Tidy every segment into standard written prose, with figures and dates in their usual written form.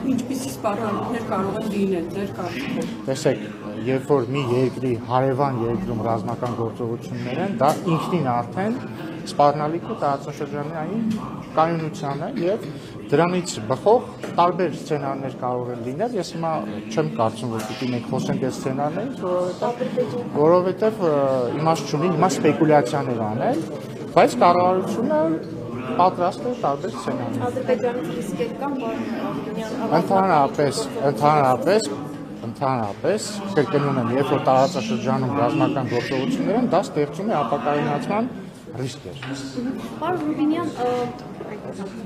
Ինչպիսի սպառնալիքներ կարող են լինել ձեր կարծիքով։ Տեսեք, երբ որ մի երկրի հարևան երկրում ռազմական գործողություններ են, դա ինքնին արդեն սպառնալիք է տարածաշրջանային կայունությանը եւ դրանից բխող տարբեր սցենարներ կարող են լինել։ Ես հիմա չեմ կարծում, որ պիտի մենք խոսենք այս սցենարներից, որովհետեւ իմաստ չունի հիմա սպեկուլյացիաներ անել, բայց կառավարությունը պատրաստ է տարբեր սցենարներ։ Ադրբեջանից ռիսկեր կան, Ընդհանրապես, կրկնում եմ, երբ որ տարածաշրջանում ռազմական գործողություններ են, դա ստեղծում է ապակայունացման ռիսկեր։ Պարոն Ռուբինյան,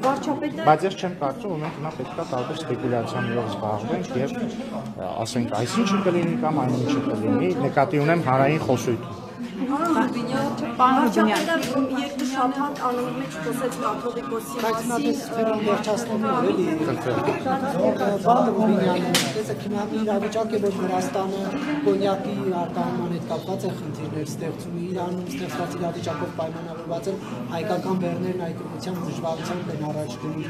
վարչապետը Բայց ես չեմ կարծում, որ մենք հիմա պետք է տարբեր սպեկուլյացիաներով զբաղվենք եւ ասենք այսինչը կլինի կամ այնինչը կլինի, նկատի ունեմ հանրային խոսույթը։ վարչապետը երկու շաբաթ անունի մեջ խոսեց կաթողիկոսի մասին, վերջացնելու էլի։ Պարոն Ռուբինյան, տեսեք, հիմա իրավիճակ է, որ Վրաստանը կոնյակի արտահանման հետ կապված է խնդիրներ ստեղծում, Իրանում ստեղծված իրավիճակով պայմանավորված են հայկական բեռներն այդ ուղղությամբ դժվարությամբ են առաջ գնում։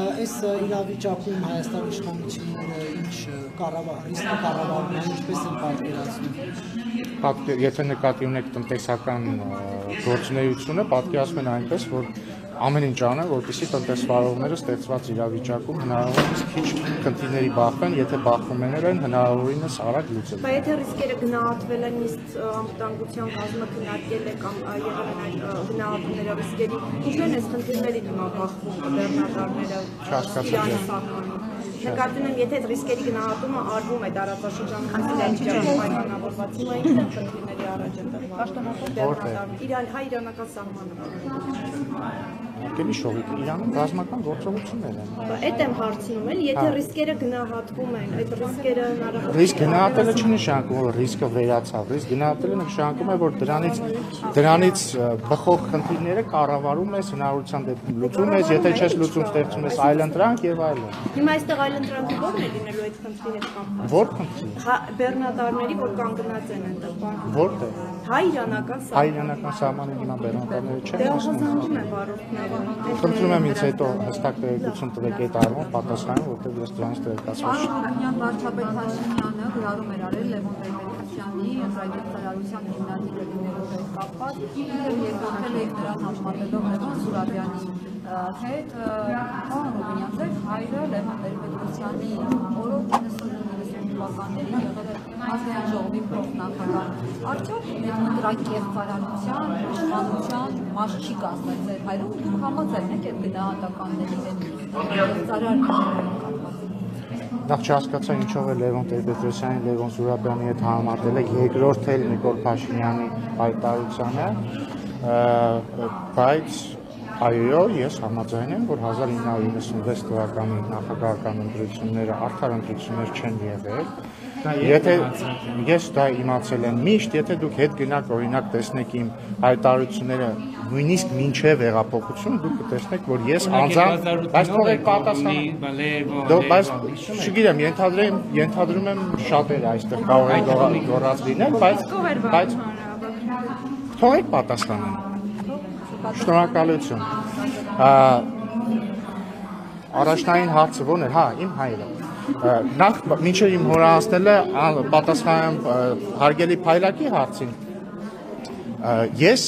Այս իրավիճակում Հայաստանի իշխանությունները ինչ կառավարում են, ինչպես են պատկերացնում։ Եթե նկատի ունեք տնտեսական գործունեությունը, պատկերացնում են այնպես, որ ամեն ինչ անը, որպեսզի տնտեսվարողները ստեղծված իրավիճակում հնարավորինս քիչ խնդիրների բախվեն, եթե բախվում են, հնարավորինս արագ լուծել։ Բայց եթե ռիսկերը գնահատվել են, իսկ անվտանգության կազմը քննարկել է կամ եղել են այդ գնահատումները ռիսկերի, ինչու են այս խնդիրների հիմա բախվում բեռնատարները Իրանի սահմանում։ Նկատում եմ, եթե ռիսկերի գնահատումը արվում է տարածաշրջանում պայմանավորված, հիմա ինչ են խնդիրների առաջ են տրվում հայ-իրանական սահմանում։ Ակելի շողիկ, Իրանում ռազմական գործողություններ են։ Այդ եմ հարցնում էլ, եթե ռիսկերը գնահատվում են, այդ ռիսկերը հնարավոր Ռիսկ գնահատելը չի նշանակում, որ ռիսկը վերացավ, ռիսկ գնահատելը նշանակում է, որ դրանից բխող խնդիրները կառավարում ես, հնարավորության դեպքում լուծում ես, եթե չես լուծում, ստեղծում ես այլընտրանք եւ այլն։ Հիմա այստեղ այլընտրանքը ո՞րն է լինելու այդ խնդրի հետ կապված։ Ո՞ր խնդրի։ Բեռնատարների, որ կանգնած են այնտեղ։ Որտե՞ղ։ Հայ-իրանական սահմանը։ Հայ-իրանական սահմանի հիմա բեռնատարները չեն ասում։ Դե են վարորդները։ Խնդրում եմ ինձ հետո հստակ տեղեկություն տվեք այդ առումով պատասխանը, որտեղ ես դրանից տեղեկացված չեմ։ Պարոն վարչապետ Փաշինյանը գրառում էր արել Լևոն Տեր-Պետրոսյանի ընտրագետարարության հիմնադիրը լինելով հետ կապված, ինքն երկրորդել է նրան հաշմատելով Լևոն Սուրաբյանի հետ, պարոն Ռուբինյան, ձեր հայրը Լևոն Տեր-Պետրոսյանի օրոք 90-90 թվականներին եղել է ազգային ժողովի փոխնախագահ։ Արդյոք այդ ընտրակերպարարության, իշխանության մաս չի կազմել ձեր հայրը, դուք համաձայն եք այդ գնահատականների հետ Նախ չհասկացա ինչով է Լևոն Տեր-Պետրոսյանի, Լևոն Սուրաբյանի հետ համեմատել է երկրորդել Նիկոլ Փաշինյանի հայտարարությանը, բայց այո, ես համաձայն եմ, որ 1996 թվականի նախագահական ընտրությունները արդար ընտրություններ չեն եղել։ Եթե ես դա իմացել եմ միշտ, եթե դուք հետ գնաք օրինակ տեսնեք իմ հայտարարությունները նույնիսկ մինչև հեղափոխություն, դուք կտեսնեք, որ ես անձամբ, բայց թողեք պատասխանը։ Բայց չգիտեմ, ենթադրում եմ շատերը այստեղ կարող են գոռաց լինել, բայց թողեք պատասխանը։ Շնորհակալություն։ Առաջնային հարցը ո՞րն էր, իմ հայրը։ Նախ մինչև իմ հորը հասնելը պատասխանեմ հարգելի Փայլակի հարցին։ Ես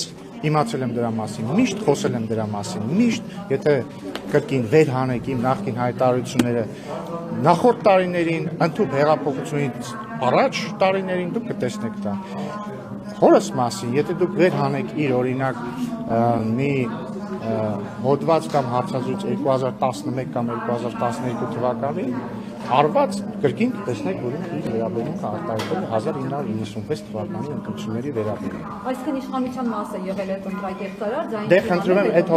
իմացել եմ դրա մասին, միշտ խոսել եմ դրա մասին, միշտ, եթե կրկին վեր հանեք իմ նախկին հայտարարությունները, նախորդ տարիներին, ընդհանուր հեղափոխությունից առաջ տարիներին դուք կտեսնեք դա։ Հորս մասին, եթե դուք վեր հանեք իր օրինակ մի հոդված կամ հարցազրույց 2011 կամ 2012 թվականին արված կրկին տեսնեք, որ իր վերաբերմունքը արտահայտել է 1996 թվականի ընտրությունների վերաբերյալ։ Այսինքն իշխանության մաս է եղել այդ ընտրակերպարար, Դե խնդրում եմ այդ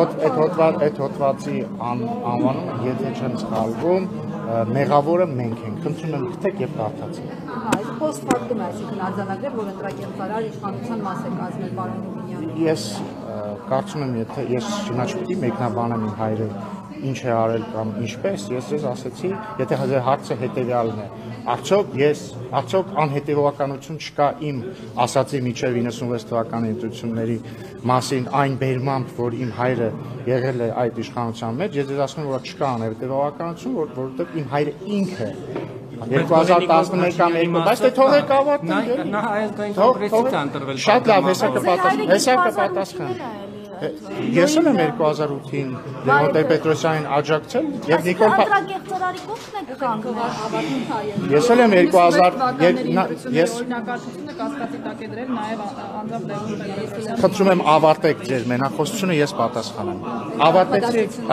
հոդվածի անվանումը, եթե չեմ սխալվում, մեղավորը մենք ենք, խնդրում եմ գտեք եւ կարդացեք։ Այս post factum է, այսինքն արձանագրել, որ ընտրակերպարար իշխանության մաս է կազմել պարոն Ռուբինյանը։ Ես կարծում եմ, եթե ես հիմա չպիտի մեկնաբանեմ իմ հայրը ինչ է արել կամ ինչպես, ես ձեզ ասեցի, եթե հարցը հետևյալն է, արդյոք անհետևողականություն չկա իմ ասացի միջև 96 թվականի ընտրությունների մասին այն բերմամբ, որ իմ հայրը եղել է այդ իշխանության մեջ, ես ձեզ ասում եմ, որ չկա անհետևողականություն, որովհետև իմ հայրը ինքը 2011-ին, բայց դե թողեք ավարտենք։ Նա հայաստանի կոնգրեսից է ընտրվել։ Շատ լավ, հեսա կպատասխան։ Ես էլ եմ 2008-ին Լևոն Տեր-Պետրոսյանին աջակցել եւ Նիկոլ Հանրագեղձարարի կողքն եք կանգնել։ Ես էլ եմ 2000 ես օրինակացությունը կասկածի տակ է դրել նաև անձամբ Լևոն Տեր-Պետրոսյանը։ խնդրում եմ ավարտեք ձեր մենախոսությունը, ես պատասխանեմ։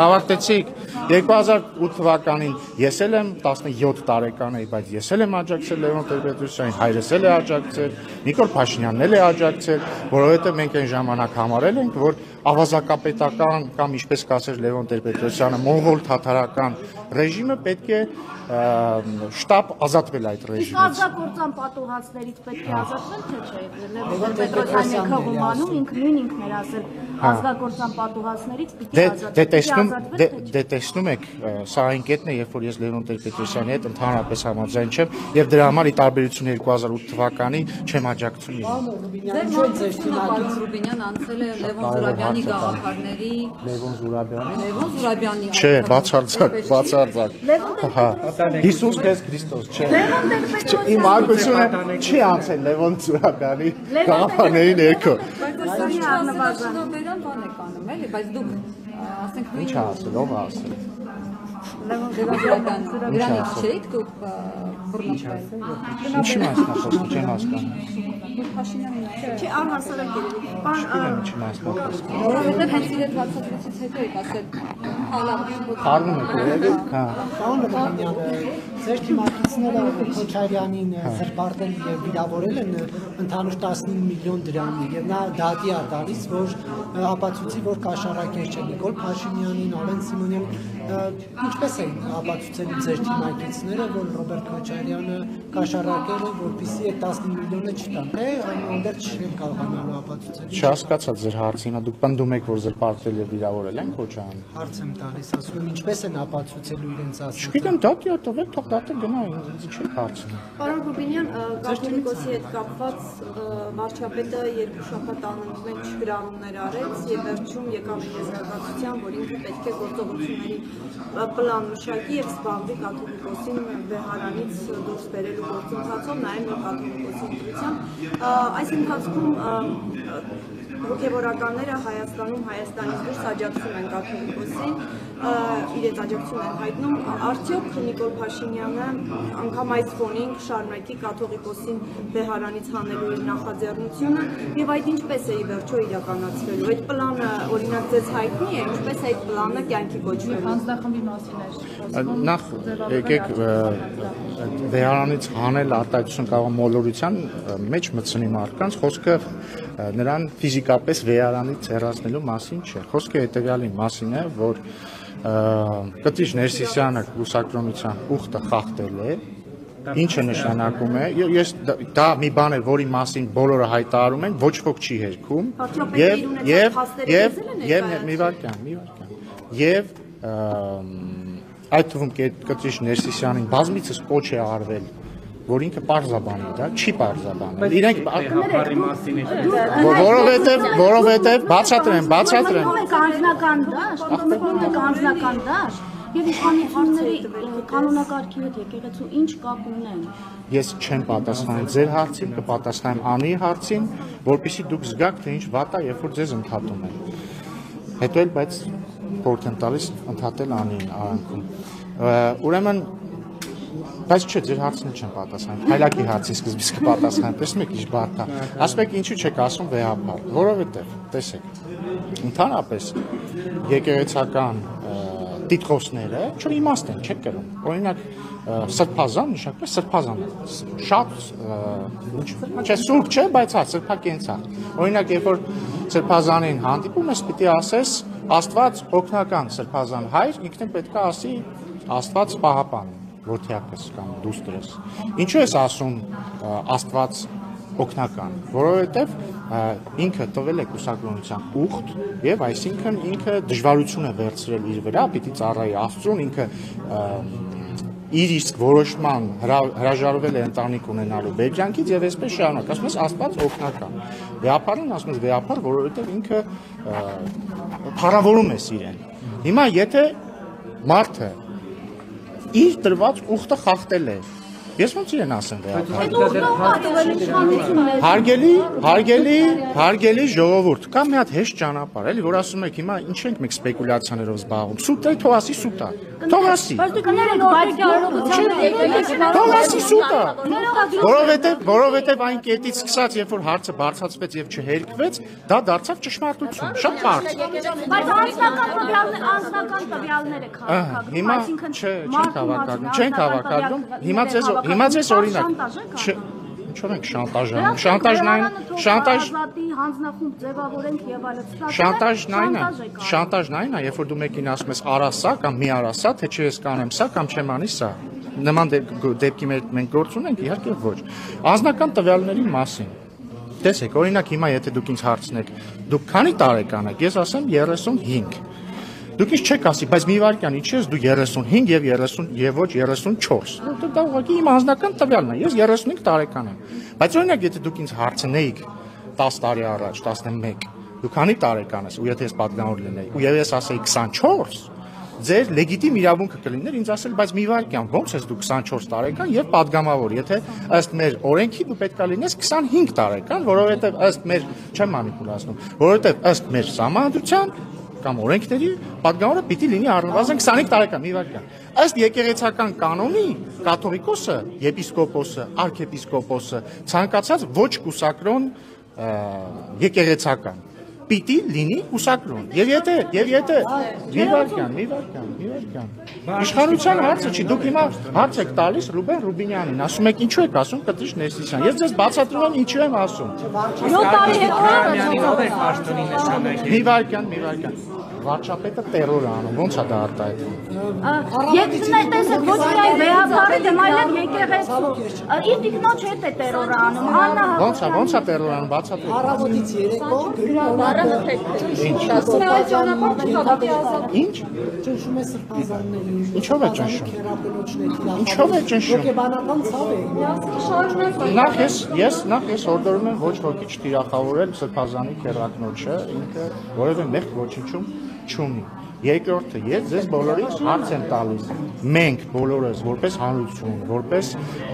Ավարտեցիք 2008 թվականին ես էլ եմ 17 տարեկան էի, բայց ես էլ եմ աջակցել Լևոն Տեր-Պետրոսյանին, հայրս էլ է աջակցել, Նիկոլ Փաշինյանն էլ է աջակցել, որովհետեւ մենք այն ժամանակ համարել ենք, որ ավազակապետական կամ ինչպես կասեր Լևոն Տեր-Պետրոսյանը մոնղոլ թաթարական ռեժիմը պետք է շտապ ազատվել այդ ռեժիմից։ Ազգագործան պատուհաններից պետք է ազատվել, թե չէ։ Լևոն Տեր-Պետրոսյանի քողմանում ինքն էր ասել ազգագործան պատուհաններից պիտի ազատվել։ Դե տեսնում եք, սա այն կետն է, երբ որ ես Լևոն Տեր-Պետրոսյանի հետ ընդհանրապես համաձայն չեմ եւ դրա համար ի տարբերություն 2008 թվականի չեմ աջակցում։ Պարոն Ռուբինյան անցել է Լևոն Զուրաբյանի գաղափարների Լևոն Զուրաբյանի։ Լևոն Զուրաբյանի Չէ, բացարձակ։ Հա։ Հիսուս Քրիստոս, չէ։ Իմ արգությունը չի անցել Լևոն Զուրաբյանի գաղափարների ներքո։ Վերան բան եք անում, էլի, բայց դուք ասենք Ինչ ասել, ով ասել։ Լևոն Զուրաբյանը դրանից չէիք դուք բռնկվել։ Ինչի մասն ասում, չեմ հասկանում։ Չի անհասարակ է։ Ինչի մասն ասում։ Որովհետև հենց իր բացատրությունից հետո եք ասել Խառնում եք, երևի։ Հա։ Պարոն Լևոնյանը, ձեր թիմակիցները Քոչարյանին զրպարտել եւ վիրավորել են ընդհանուր 15 միլիոն դրամի եւ նա դատի է տալիս, որ ապացուցի, որ կաշառակեր չէ Նիկոլ Փաշինյանին, Արեն Սիմոնյանին, ինչպես են ապացուցել ձեր թիմակիցները, որ Ռոբերտ Քոչարյանը կաշառակել է, որպեսզի այդ 15 միլիոնը չտան, թե այնուհանդերձ չեն կարողանալու ապացուցել։ Չհասկացա ձեր հարցին, դուք պնդում եք, որ զրպարտել եւ վիրավորել են Քոչարյանին։ Հարց եմ տալիս, ասում եմ, ինչպես են ապացուցելու իրենց ասածը։ Չգիտեմ, դատի տվեք, թող դատը գնա, ինձ չի հարցնում։ Պարոն Ռուբինյան, Կաթոլիկոսի հետ կապված վարչապետը 2 շաբաթ անց մեջ գրառումներ արեց եւ վերջում եկավ եզրակացության, որ ինքը պետք է գործողությունների պլան մշակի եւ զբաղվի Կաթոլիկոսին վեհարանից դուրս բերելու գործընթացով, նաեւ նոր Կաթոլիկոսի ընտրությամբ։ Այս ընթացքում հոգևորականները Հայաստանից դուրս աջակցում են Կաթոլիկոսին, իրենց աջակցություն են հայտնում, արդյոք Նիկոլ Փաշինյանը անգամ այս ֆոնին շարունակի Կաթոլիկոսին վեհարանից հանելու իր նախաձեռնությունը եւ այդ ինչպես է ի վերջո իրականացվելու։ Այդ պլանը օրինակ ձեզ հայտնի է, ինչպես այդ պլանը կյանքի կոչվելու։ Հանձնախմբի մասին է։ Նախ եկեք վեհարանից հանել արտահայտություն կարող մոլորության մեջ մտցնի մարդկանց, խոսքը նրան ֆիզիկապես վեհարանից հեռացնելու մասին չէ։ Խոսքը հետեւյալի մասին է, որ Կտիչ Ներսիսյանը կուսակրոնության ուխտը խախտել է, ինչը նշանակում է, ես դա մի բան է, որի մասին բոլորը հայտարարում են, ոչ ոք չի հերքում, եւ այդ թվում Կտիչ Ներսիսյանին բազմիցս կոչ է արվել, որ ինքը պարզաբանի դա, չի պարզաբանել։ Իրենք որովհետև բացատրեմ։ Անձնական դաշտ եւ իշխանությունների կանոնակարգի հետ եկեղեցու ինչ կապ ունեն։ Ես չեմ պատասխանել ձեր հարցին, կպատասխանեմ Անի հարցին, որպեսզի դուք զգաք, թե ինչ վատ է, երբ որ ձեզ ընդհատում են։ Հետո էլ բայց փորձ եմ տալիս ընդհատել Անին արանքում։ Ուրեմն բայց չէ, ձեր հարցին չեմ պատասխանել։ Հայլակի հարցին սկզբից կպատասխանեմ, տեսնում եք ինչ բարդ է։ Ասում եք ինչու չեք ասում վեհապար, որովհետև, տեսեք, ընդհանրապես եկեղեցական տիտղոսները չիմաստ են, չեք կրում։ Օրինակ սրբազան նշանակում է սրբազան, շատ չէ սուրբ չէ, բայց հա սրբակենցաղ։ Օրինակ երբ որ սրբազանին հանդիպում ես, պիտի ասես Աստված օգնական սրբազան հայր, ինքն պետք է ասի Աստված պահապան որդիակս կամ դուստրս։ Ինչու ես ասում Աստված օգնական, որովհետև ինքը տվել է կուսակրոնության ուխտ եւ այսինքն ինքը դժվարություն է վերցրել իր վրա, պիտի ծառայի Աստծուն, ինքը իր իսկ որոշման հրաժարվել է ընտանիք ունենալու բերջանքից եւ այսպես շարունակ, ասում ես Աստված օգնական։ Վեհապարն ասում ես վեհապար, որովհետեւ ինքը փառավորում է իրեն։ Հիմա եթե մարդը իր տրված ուխտը խախտել է, ես ոնց իրեն ասեմ հարգելի ժողովուրդ, կա մի հատ հեշտ ճանապարհ, էլի, որ ասում եք հիմա ինչ ենք մենք սպեկուլյացիաներով զբաղվում։ Սուտ է, թող ասի սուտ է։ Թող ասի։ Թող ասի սուտ է։ Որովհետև այն կետից սկսած, երբ որ հարցը բարձրացվեց եւ չհերկվեց, դա դարձավ ճշմարտություն։ Շատ բարձր։ Բայց անձնական տվյալները հիմա չենք հավաքագրում։ Հիմա ձեզ օրինակ ինչո՞վ ենք շանտաժ հանձնախումբ ձևավորենք եւ շանտաժն այն է, երբ որ դու մեկին ասում ես արա սա կամ մի արա սա, թե չէ ես կանեմ սա կամ չեմ անի սա։ Նման դեպքի մենք գործ ունենք, իհարկե ոչ։ Անձնական տվյալների մասին։ Տեսեք, օրինակ հիմա եթե դուք ինձ հարցնեք, դուք քանի տարեկան եք, ես ասեմ 35։ Դուք ինչ չեք ասի, բայց մի վարքյան ինչի ես դու 35 եւ 30 եւ ոչ 34։ Դա ուղղակի իմ անձնական տվյալն է։ Ես 35 տարեկան եմ։ Բայց օրինակ եթե դուք ինձ հարցնեիք 10 տարի առաջ, 11, դու քանի տարեկան ես, ու եթե ես պատգամավոր լինեի, ու ես ասեի 24, ձեր լեգիտիմ իրավունքը կլիներ ինձ ասել, բայց մի վարքյան, ո՞նց ես դու 24 տարեկան եւ պատգամավոր, եթե ըստ մեր օրենքի դու պետք է լինես 25 տարեկան, որովհետեւ ըստ մեր չեմ մանիպուլացնում, որովհետեւ ըստ մեր սահմանադրության կամ օրենքների պատգամավորը պիտի լինի առնվազն 25 տարեկան, մի վարքյան։ Ըստ եկեղեցական կանոնի կաթողիկոսը, եպիսկոպոսը, արքեպիսկոպոսը, ցանկացած ոչ կուսակրոն եկեղեցական պիտի լինի կուսակրոն։ Եվ եթե մի վարքյան։ Իշխանության հարցը չի, դուք հիմա հարց եք տալիս Ռուբեն Ռուբինյանին, ասում եք ինչու եք ասում Կտրիշ Ներսիսյան։ Ես ձեզ բացատրում եմ ինչու եմ ասում։ Մի վարքյան։ Վարչապետը տերոր անում, ոնց է դա արտահայտվում։ Եթե տեսեք ոչ միայն վեհապարը, այլև եկեղեցու։ Իր տիկնոջ հետ է տերոր անում, Աննա Ոնց է տերոր անում, բացատրեք։ Առավոտից երեկո Ինչ։ ճնշում է սրբազաններին։ Ինչով է ճնշում։ Հոգեբանական ցավ է։ Նախ ես օրդորում եմ ոչ ոքի չտիրախավորել սրբազանի քեռակնոջը, ինքը որևէ մեղք ոչնչում չունի։ Երկրորդը, ես ձեզ բոլորից հարց եմ տալիս։ Մենք բոլորս որպես հանրություն, որպես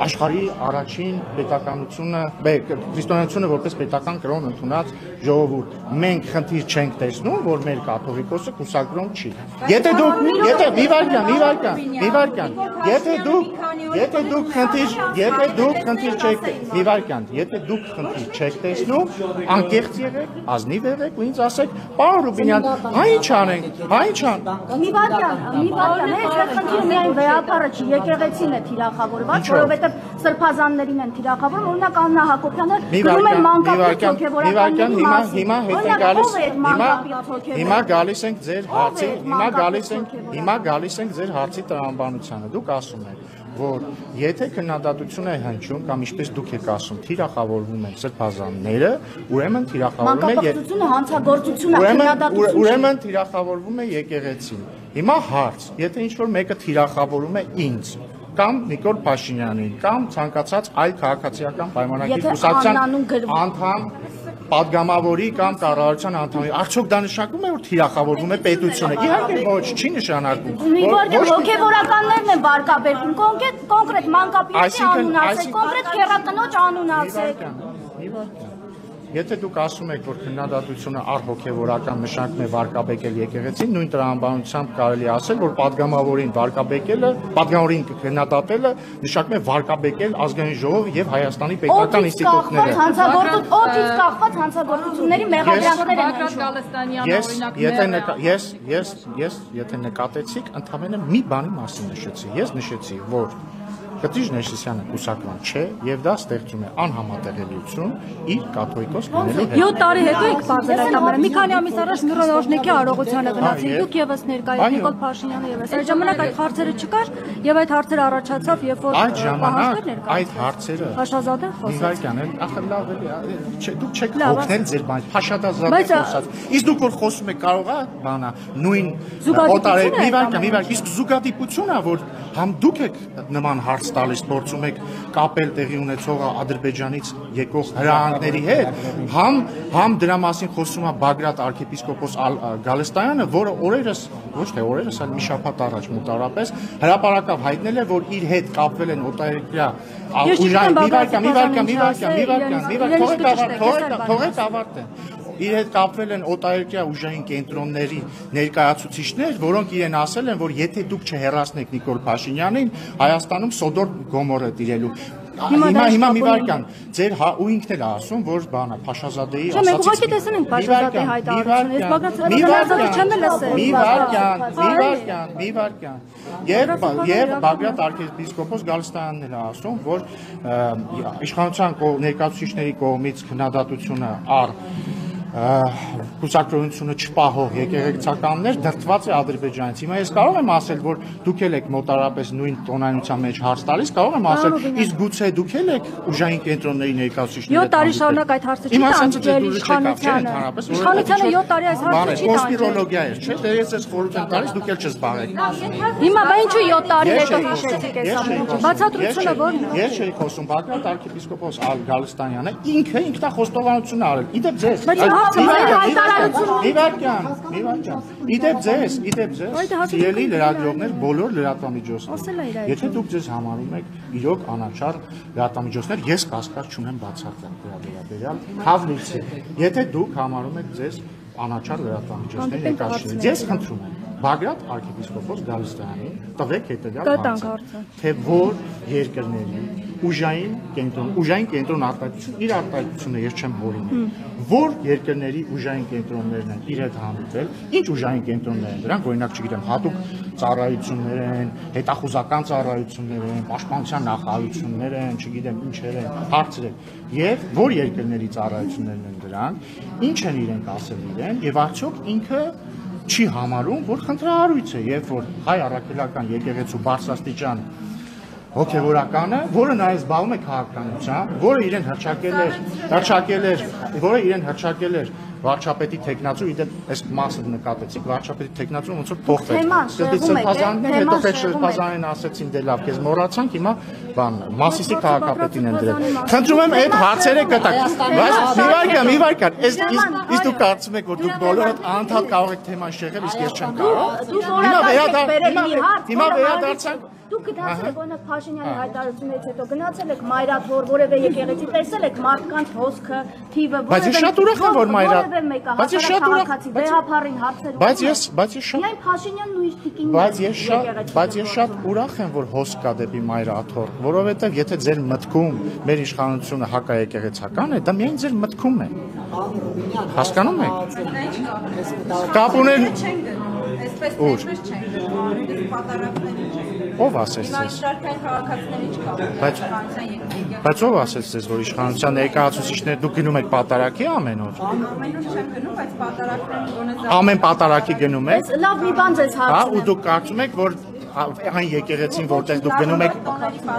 աշխարհի առաջին պետականությունը, քրիստոնեությունը որպես պետական կրոն ընդունած ժողովուրդ, մենք խնդիր չենք տեսնում, որ մեր կաթողիկոսը կուսակրոն չի։ Եթե դուք խնդիր չեք տեսնում, անկեղծ եղեք, ազնիվ եղեք ու ինձ ասեք, պարոն Ռուբինյան, ինչ անենք, Մի վարքյան, այս խնդիրը միայն վեհապարը չի, եկեղեցին է թիրախավորված, որովհետև սրբազաններին են թիրախավորում, օրինակ Աննա Հակոբյանը գրում է մանկապիծ հոգևորական Հիմա գալիս ենք ձեր հարցի տրամաբանությանը։ Դուք ասում եք, որ եթե քննադատություն է հնչում կամ ինչպես դուք եք ասում, թիրախավորվում են սրբազանները, ուրեմն թիրախավորվում է մանկապարտությունը, ուրեմն թիրախավորվում է եկեղեցին։ Հիմա հարց, եթե ինչ-որ մեկը թիրախավորում է ինձ կամ Նիկոլ Փաշինյանին կամ ցանկացած այլ քաղաքացիական պայմանագիր կուսակցության անդամ պատգամավորի կամ կառավարության անդամի, արդյոք դա նշանակում է, որ թիրախավորվում է պետությունը։ Իհարկե ոչ, չի նշանակում։ Հոգևորականներն են վարկաբերվում, կոնկրետ մանկապետի անուն ասեք, կոնկրետ քեռակնոջ անուն ասեք։ Եթե դուք ասում եք, որ քննադատությունը առհոգևորական նշանակում է վարկաբեկել եկեղեցին, նույն տրամաբանությամբ կարելի ասել, որ պատգամավորին վարկաբեկելը, պատգամավորին քննադատելը նշանակում է վարկաբեկել ազգային ժողովը եւ Հայաստանի պետական ինստիտուտները։ Օդից կախված հանցագործությունների մեղադրանքներ են։ Եթե նկատեցիք, ընդհանրապես մի բանի մասին նշեցի։ Ես նշեցի, որ Կտիժ Ներսիսյանը կուսակրոն չէ եւ դա ստեղծում է անհամատեղելիություն իր կաթողիկոս լինելու հետ։ 7 տարի հետո եք բացել այդ ամենը։ Մի քանի ամիս առաջ Միրոնոժնիկի արարողությանը գնացին, դուք եւս ներկայ եք, Նիկոլ Փաշինյանը եւս։ Այդ ժամանակ այդ հարցերը չկար եւ այդ հարցերը առաջացավ, երբ որ այդ ժամանակ այդ հարցերը Փաշազադեն խոսեց։ Ախր լավ է, դուք չեք օգնել ձեր բան, Փաշազադեն խոսած։ Իսկ դուք որ խոսում եք կարող է բանա նույն օտարի մի վարք, իսկ զուգադիպությունն է, որ համ դուք եք նման հարց տալիս, փորձում եք կապել տեղի ունեցողը Ադրբեջանից եկող հրահանգների հետ, համ դրա մասին խոսում է Բագրատ arczepiskopos Գալստայանը, որը օրերս, ոչ թե օրերս, այլ մի շաբաթ առաջ մոտարապես հրապարակավ հայտնել է, որ իր հետ կապվել են օտարերկրյա թողեք ավարտեն։ Իր հետ կապվել են օտարերկրյա ուժային կենտրոնների ներկայացուցիչներ, որոնք իրեն ասել են, որ եթե դուք չհեռացնեք Նիկոլ Փաշինյանին, Հայաստանում Սոդոր Գոմոր է տիրելու։ Հիմա մի վարքան, ձեր ու ինքն էլ ասում, որ բանա Փաշազադեի ասացից։ Չէ, մենք ուղղակի տեսնում ենք Փաշազադեի հայտարարությունը, ես Բագրատ չեմ լսել։ Մի վարքան։ Եվ Բագրատ arczepiskopos Գալստյանն էլ ասում, որ իշխանության ներկայացուցիչների կողմից քննադատությունը առ կուսակրոնությունը չպահող եկեղեցականներ դրդված է Ադրբեջանից։ Հիմա ես կարող եմ ասել, որ դուք եք մոտարապես նույն տոնայնության մեջ հարց տալիս, կարող եմ ասել, իսկ գուցե դուք եք ուժային կենտրոնների ներկայացուցիչները։ 7 տարի շարունակ այդ հարցը չի տանջել իշխանությանը։ Իշխանությանը 7 տարի այս հարցը չի տանջել։ Կոնսպիրոլոգիա է, չէ՞, դե ես խորհուրդ եմ տալիս, դուք էլ չզբաղեք։ Հիմա բա ինչու 7 տարի հետո հիշեցիք այս ամենը։ Բացատրությունը ո՞րն է։ Ես չէի խոսում, Բագրատ arczepiskopos Գալստյանը ինքը ինքնախոստովանություն արել։ Իդեպ ձեզ Իդեպ ձեզ, սիրելի լրագրողներ, բոլոր լրատվամիջոցներ, եթե դուք ձեզ համարում եք իրոք անաչառ լրատվամիջոցներ, ես կասկած չունեմ բացարձակ դրա վերաբերյալ, հավնիցի, եթե դուք համարում եք ձեզ անաչառ լրատվամիջոցներ ներկայացուցիչ, ես խնդրում եմ Բագրատ arczepiskopos Գալստյանին տվեք հետևյալ հարցը, թե որ երկրների ուժային կենտրոն արտահայտություն, իր արտահայտությունը ես չեմ հորինում, որ երկրների ուժային կենտրոններն են իր հետ հանդիպել, ինչ ուժային կենտրոններ են դրանք, օրինակ չգիտեմ, հատուկ ծառայություններ են, հետախուզական ծառայություններ են, պաշտպանության նախարարություններ են, չգիտեմ ինչեր են, հարցեր են, եւ որ երկրների ծառայություններն են դրանք, ինչ են իրենք ասել իրեն, եւ արդյոք ինքը չի համարում, որ խնդրահարույց է, երբ որ հայ առաքելական եկեղեցու բարձրաստիճան հոգևորականը, որը նաև զբաղվում է քաղաքականությամբ, որը իրեն հռչակել էր վարչապետի տեխնացու, իդեպ այս մասը նկատեցիք, վարչապետի տեխնացուն ոնց որ փոխվեց։ Սկզբից սրբազանն էր, հետո սրբազանին ասեցին դե լավ, քեզ մոռացանք, հիմա բան, Մասիսի քաղաքապետին են դրել։ Խնդրում եմ այդ հարցերը կտակ։ Բայց մի վարքան, իսկ դուք կարծում եք, որ դուք բոլորդ անդադ կարող եք թեման շեղել, իսկ ես չեմ կարող։ Հիմա վերադարձանք Դուք գնացել եք օրինակ Փաշինյանի հայտարարությունից հետո գնացել եք Մայրաթոր, որևէ եկեղեցի տեսել եք մարդկանց հոսքը, թիվը, բայց ես շատ ուրախ եմ որ որևէ մեկը հասարակացի վեհապարին հարցեր։ Բայց ես շատ Միայն Փաշինյանն ու իր տիկինները։ Բայց ես շատ ուրախ եմ որ հոսք կա դեպի Մայրաթոր, որովհետև եթե ձեր մտքում մեր իշխանությունը հակաեկեղեցական է, դա միայն ձեր մտքում է։ Հասկանում եք։ Կապ ունեն Այսպես չենք դրվում, պատարակներ չենք։ Ով ասեց ձեզ։ Շարքային քաղաքացիների չկա։ Բայց ով ասեց ձեզ, որ իշխանության ներկայացուցիչներ դուք գնում եք պատարակի ամեն օր։ Ամեն օր չեմ գնում, բայց պատարակներն գոնե Ամեն պատարակի գնում եք։ Լավ մի բան ձեզ Հա, հարցնեմ։ ու դուք կարծում եք, որ այն եկեղեցին, որտեղ դուք գնում եք։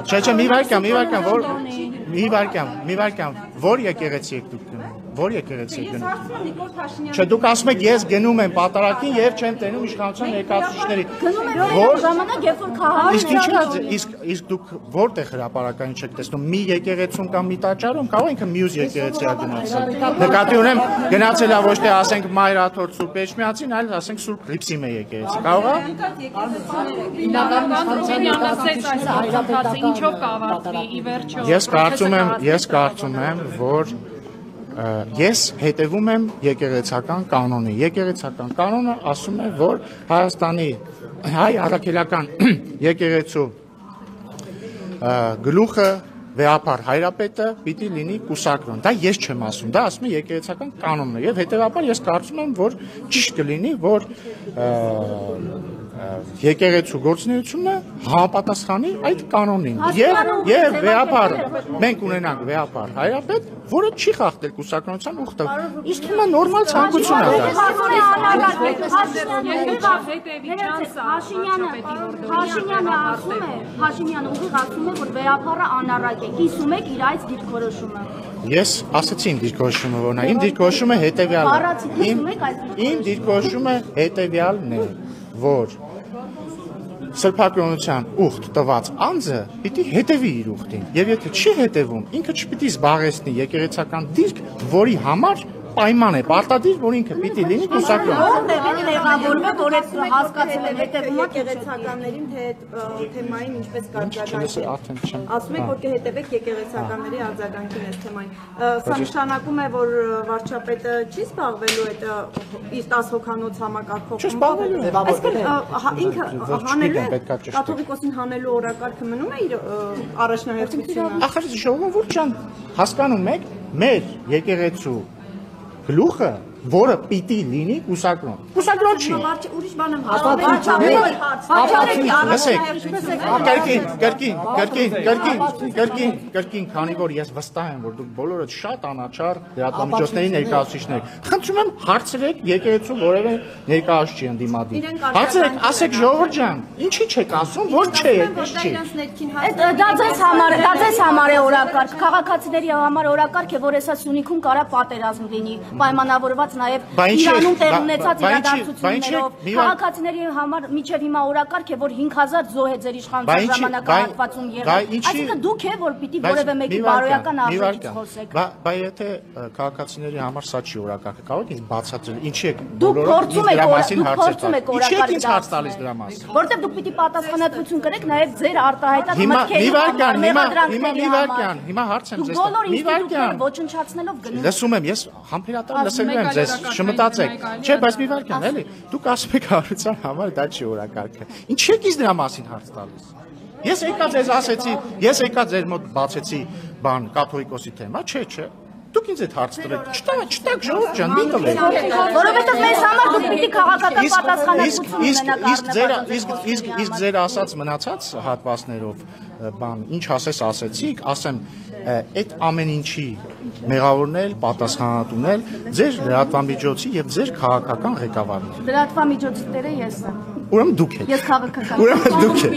Չէ, մի վարքան, որ եկեղեցի եք դուք գնում։ Որ եկեղեցի եք գնում։ Չէ, դուք ասում եք ես գնում եմ պատարակին եւ չեմ տենում իշխանության ներկայացուցիչների։ Գնում եք որ ժամանակ, երբ որ քաղաքը Իսկ դուք որտեղ հրապարակային չեք տեսնում։ Մի եկեղեցում կամ մի տաճարում կարող ինքը մյուս եկեղեցիա գնացել։ Նկատի ունեմ գնացել է ոչ թե ասենք Մայրաթոր Սուրբ Էջմիածին, այլ ասենք Սուրբ Լիպսիմե եկեղեցի։ Կարող է։ Ինչով կավարտվի ի վերջո։ Ես կարծում եմ, որ ես հետևում եմ եկեղեցական կանոնի։ Եկեղեցական կանոնը ասում է, որ Հայաստանի հայ առաքելական եկեղեցու գլուխը վեհապար հայրապետը պիտի լինի կուսակրոն։ Դա ես չեմ ասում, դա ասում է եկեղեցական կանոնն է եւ հետեւաբար ես կարծում եմ, որ ճիշտ կլինի, որ եկեղեցու գործունեությունը համապատասխանի այդ կանոնին եւ վեհապար մենք ունենանք վեհապար հայրապետ, որը չի խախտել կուսակրոնության ուխտը։ Իսկ հիմա նորմալ ցանկություն է դա։ Փաշինյանը ուղիղ ասում է, որ վեհապարը անառակ է։ Կիսում եք իր այս դիրքորոշումը։ Ես ասացի իմ դիրքորոշումը որն է։ Իմ դիրքորոշումը հետեւյալն է։ Իմ դիրքորոշումը հետեւյալն է, որ սրբակրոնության ուխտ տված անձը պիտի հետևի իր ուխտին, եւ եթե չի հետևում, ինքը չպիտի զբաղեցնի եկեղեցական դիրք, որի համար պայման է, պարտադիր, որ ինքը պիտի լինի կուսակրոն։ որ այդ հասկացել են հետևում եկեղեցականներին, թե թեմային ինչպես կարգադահի։ Ասում եք, որ կհետևեք եկեղեցականների արձագանքին այս թեմային։ Սա նշանակում է, որ վարչապետը չի զբաղվելու այդ իր 10 հոգանոց համակարգով։ Այսինքն ինքը հանելու է կաթողիկոսին հանելու օրակարգը մնում է իր առաջնահերթությունը։ Ախր ժողովուրդ ջան, հասկանում եք, մեր եկեղեցու գլուխը, որը պիտի լինի կուսակրոն։ Կուսակրոն չի։ Ուրիշ բան եմ կրկին, քանի որ ես վստահ եմ, որ դուք բոլորդ շատ անաչառ լրատվամիջոցների ներկայացուցիչներ, խնդրում եմ հարցրեք եկեղեցու որևէ ներկայացուցիչի ընդդիմադիր։ Հարցրեք, ասեք ժողովուրդ ջան, ինչի չեք ասում, որ չէ, այդպես չի։ Դա ձեզ համար է օրակարգ, քաղաքացիների համար օրակարգ է, որ հեսա Սյունիքում կարա պատերազմ լինի, պայմանավորված նաև Իրանում տեղ ունեցած իրադարձություններով, քաղաքացիների համար միջև հիմա օրակարգ է, որ 5000 զոհ է ձեր իշխանության ժամանակահատվածում եղել։ Այսինքն դուք է, որ պիտի որևէ մեկի բարոյական արժեքից խոսեք։ Բայց եթե քաղաքացիների համար սա չի օրակարգը, կարող եք բացատրել, ինչի եք դուք փորձում եք ինչի եք հարց տալիս դրա մասին։ Որտեղ դուք պիտի պատասխանատվություն կրեք նաև ձեր արտահայտած մտքերի համար։ Հիմա հարց եմ ձեզ։ Մի վարքյան ոչնչացնելով գնում։ Լսում եմ, ես համբերատար լսելու եմ ձեզ, չմտածեք։ Չէ, բայց մի վարքյան, էլի, դուք ասում եք հարության համար դա չի օրակարգը։ Ինչի եք ինձ դրա մասին հարց տալիս։ Ես եկա ձեզ ասեցի, ես եկա ձեր մոտ բացեցի բան կաթողիկոսի թեմա, չէ։ Դուք ինձ այդ հարց տվեք, չտակ ժողովուրդ ջան, մի տվեք։ Որովհետև մեզ համար դուք պիտի քաղաքական պատասխանատվություն ունենաք։ Իսկ ձեր ասած մնացած հատվածներով բան, ինչ ասեցիք, ասեմ, այդ ամեն ինչի մեղավորն էլ, պատասխանատուն էլ ձեր լրատվամիջոցի եւ ձեր քաղաքական ղեկավարն է։ Լրատվամիջոցի տերը ես եմ։ Ուրեմն դուք եք։ Ես քաղաքական։ Ուրեմն դուք եք։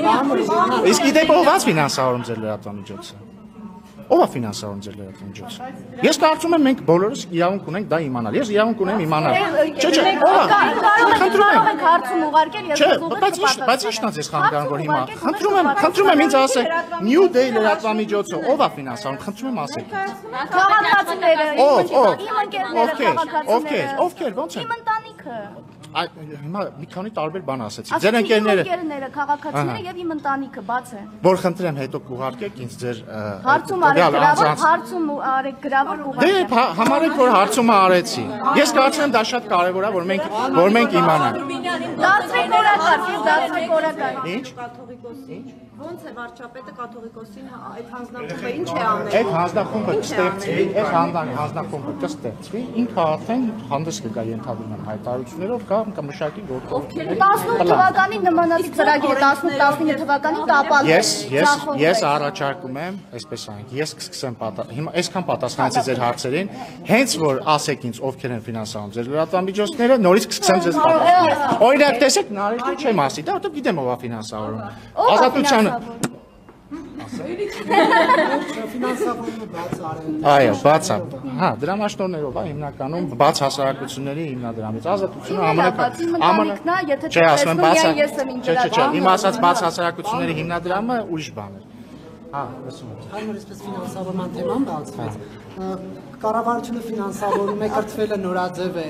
Իսկ իդեպ ով է ֆինանսավորում ձեր լրատվամիջոցը։ Ով է ֆինանսավորում ձեր լրատվամիջոցը։ Ես կարծում եմ մենք բոլորս իրավունք ունենք դա իմանալ։ Ես իրավունք ունեմ իմանալ։ Չէ, ով է։ Խնդրում եմ հարցում ուղարկել ես բայց ի՞նչն է ձեզ խանգարում որ հիմա։ Խնդրում եմ ինձ ասեք New Day լրատվամիջոցը ով է ֆինանսավորում։ Խնդրում եմ ասեք։ Քաղաքացիները, իմ ընկերները, Ովքեր, ոնց են։ իմ ընտանիքը։ Հիմա մի քանի տարբեր բան ասեցի։ Ձեր ընկերները, քաղաքացիները եւ իմ ընտանիքը բաց է։ Որ խնդրեմ հետո կուղարկեք ինձ ձեր հարցում արեք գրավոր Դե համարեք որ հարցումը արեցի։ Ես կարծում եմ դա շատ կարևոր է որ մենք իմանանք։ Դարձրեք օրակարգ։ Ինչ։ Կաթողիկոսին ո՞նց է վարչապետը կաթողիկոսին այդ հանձնախումբը ինչ է անել։ Այդ հանձնախումբը կստեղծվի, այդ հանձնախումբը կստեղծվի, ինքը արդեն հանդես կգա ենթադրում եմ հայտարարություններով կամ կմշակի գործով։ 18 թվականին նմանատիպ ծրագիր 18-19 թվականին տապալել։ Ես առաջարկում եմ, այսպես անենք, ես կսկսեմ հիմա այսքան պատասխանեցի ձեր հարցերին, հենց որ ասեք ինձ ովքեր են ֆինանսավորում ձեր լրատվամիջոցները, նորից կսկսեմ ձեզ պատասխանել։ Օրինակ, տեսեք, նարեկի չեմ ասի, դա որտեղ գիտեմ ով է ֆինանսավորում։ Ազատությանը ֆինանսավորումը բաց արել։ Այո, բաց է։ Հա, դրամաշնորներով է հիմնականում բաց հասարակությունների հիմնադրամից Ազատությունը Չէ, ասում եմ բաց է։ Չէ, իմ ասած բաց հասարակությունների հիմնադրամը ուրիշ բան է։ Հա, լսում եմ։ Այն որ այսպես ֆինանսավորման թեման բացվեց, կառավարությունը ֆինանսավորում է, կրթվել է նորաձև է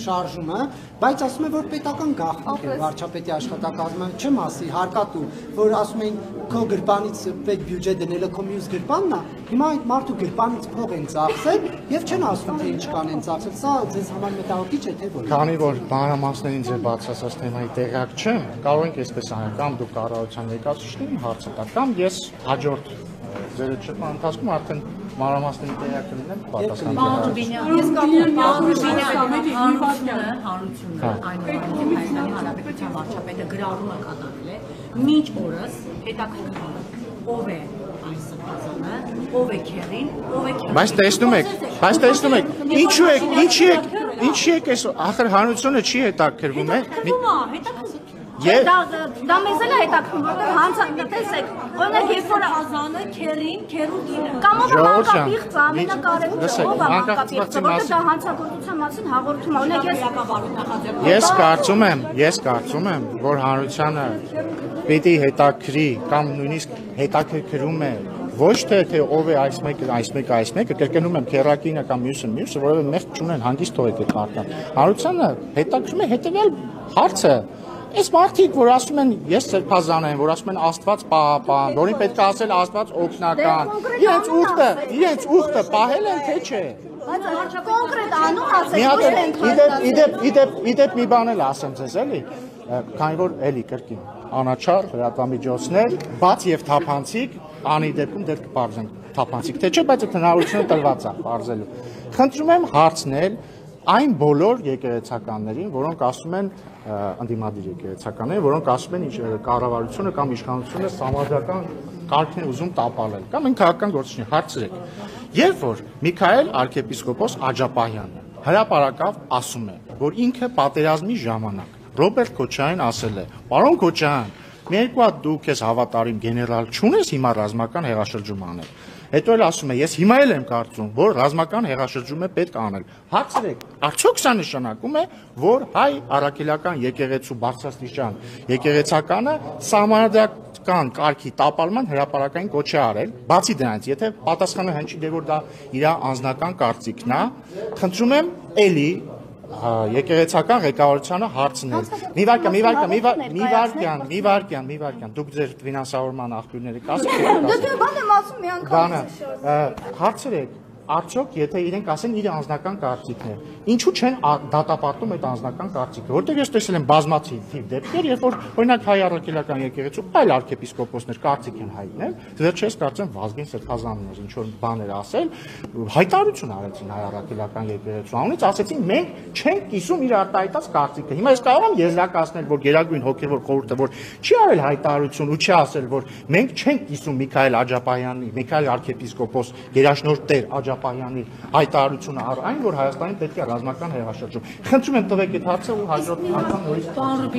շարժումը, բայց ասում է, որ պետական գաղտնիք է վարչապետի աշխատակազմը, չեմ ասի, հարկատու, որ ասում էին քո գրպանից պետք բյուջե դնելը քո մյուս գրպանն է, հիմա այդ մարդու գրպանից փող են ծախսել եւ չեն ասում թե ինչ կան են ծախսել, սա ձեզ համար մտահոգիչ է թե ոչ։ Քանի որ մանրամասներին ձեր բացասած թեմայի տեղյակ չեմ, կարող ենք այսպես անել, կամ դուք կառավարության ներկայացուցիչներին հարցը տաք, կամ ես հաջորդ ձեր շփման ընթացքում արդեն մանրամասների տեղյակ կլինեմ պատասխան։ Ես հանրությունը այնուամենայնիվ Հայաստանի Հանրապետության վարչապետը գրառումը կատարել է մինչ օրս հետաքրքրում ով է այս սրբազանը, ով է քերին, ով է քերին։ Բայց տեսնում եք, ինչի եք այս ախր հանրությունը չի հետաքրվում է։ Դա մեզ էլ է հետաքրքրում, որտեղ հանցանք տեսեք, օրինակ երբ որ Ազանը քերին, քերու կինը։ կամ ով մանկապիղծ ամենակարևորը, ով է մանկապիղծը, որտեղ դա հանցագործության մասին հաղորդում է, օրինակ ես կարծում եմ, որ հանրությանը պիտի հետաքրի կամ նույնիսկ հետաքրքրում է ոչ թե ով է այս մեկը, կրկնում եմ քերակինը կամ մյուսը, որովհետև մեղք չունեն, հանգիստ թողեք այդ մարդան։ Հանրությանը հետաքրքրում է հետևյալ հարցը։ Այս մարդիկ, որ ասում են ես սրբազան եմ, որ ասում են Աստված պահապան, որին պետք է ասել Աստված օգնական, իրենց ուխտը պահել են թե չէ։ կոնկրետ անուն ասեք, Իդեպ մի բան էլ ասեմ ձեզ էլի, քանի որ էլի կրկին անաչառ լրատվամիջոցներ, բաց եւ թափանցիկ, անի դեպքում դեռ կպարզենք թափանցիկ թե չէ, բայց այդ հնարավորությունը տրված է պարզելու։ Խնդրում եմ հարցնել այն բոլոր եկեղեցականներին, որոնք ասում են ընդդիմադիր եկեղեցականներին, որոնք ասում են կառավարությունը կամ իշխանությունը սամարդական կարգն է ուզում տապալել, կամ այն քաղաքական գործիչներ, հարցրեք։ Երբ որ Միքայել arczepiskopos Աջապահյանը հրապարակավ ասում է, որ ինքը պատերազմի ժամանակ Ռոբերտ Քոչարյանին ասել է. «Պարոն Քոչարյան, մի երկու հատ դու քեզ հավատարիմ գեներալ չունես հիմա ռազմական հեղաշրջում անել»։ Հետո էլ ասում է, ես հիմա էլ եմ կարծում, որ ռազմական հեղաշրջում է պետք անել։ Հարցրեք, արդյոք սա նշանակում է, որ հայ առաքելական եկեղեցու բարձրաստիճան եկեղեցականը սահմանադրական կարգի տապալման հրապարակային կոչ է արել, բացի դրանից, եթե պատասխանը հնչի դե որ դա իր անձնական կարծիքն է, խնդրում եմ էլի եկեղեցական ղեկավարությանը հարցնել։ Մի վարքյան, դուք ձեր ֆինանսավորման աղբյուրները կասեք։ Դե բան եմ ասում մի անգամ։ Հարցրեք, արդյոք եթե իրենք ասեն իր անձնական կարծիքն է, ինչու չեն դատապարտում այդ անձնական կարծիքը, որտեղ ես տեսել եմ բազմաթիվ դեպքեր, երբ որ օրինակ հայ առաքելական եկեղեցու այլ arczepiskoposներ կարծիք են հայտնել, վերջերս կարծեմ Վազգեն Սրբազանն էր ինչ որ բաներ ասել, հայտարարություն արեցին հայ առաքելական եկեղեցու անունից, ասեցին մենք չենք կիսում իր արտահայտած կարծիքը։ Հիմա ես կարող եմ եզրակացնել, որ Գերագույն հոգևոր խորհուրդը որ չի արել հայտարարություն ու չի ասել, որ մենք չենք կիսում Միքայել Աջապահյանի, Միքայել arczepiskopos գերաշնորհ Տեր Աջապահյանի հայտարարությունը այն, որ Հայաստանի պետք է ռազմական հեղաշրջում։ Խնդրում եմ տվեք այդ հարցը ու հաջորդ անգամ նորից